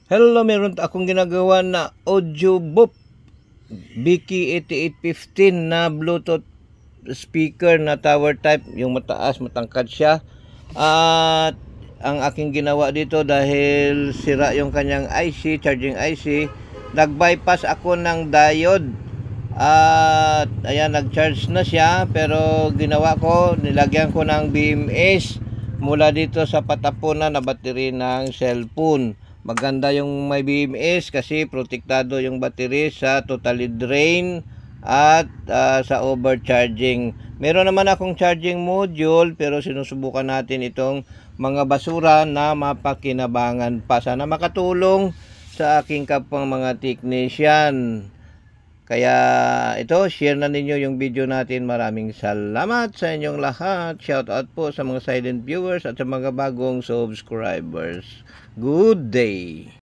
Hello, meron akong ginagawa na audio boop Biki 8815 na Bluetooth speaker na tower type, yung mataas, matangkad siya. At ang aking ginawa dito, dahil sira yung kanyang IC, charging IC, nag-bypass ako ng diode. At ayan, nag-charge na siya, pero ginawa ko, nilagyan ko ng BMS mula dito sa patapunan na battery ng cellphone. Maganda yung may BMS kasi protektado yung battery sa totally drain at sa overcharging. Meron naman akong charging module, pero sinusubukan natin itong mga basura na mapakinabangan pa. Sana makatulong sa aking kapwang mga technician. Kaya ito, share na ninyo yung video natin. Maraming salamat sa inyong lahat. Shout out po sa mga silent viewers at sa mga bagong subscribers. Good day!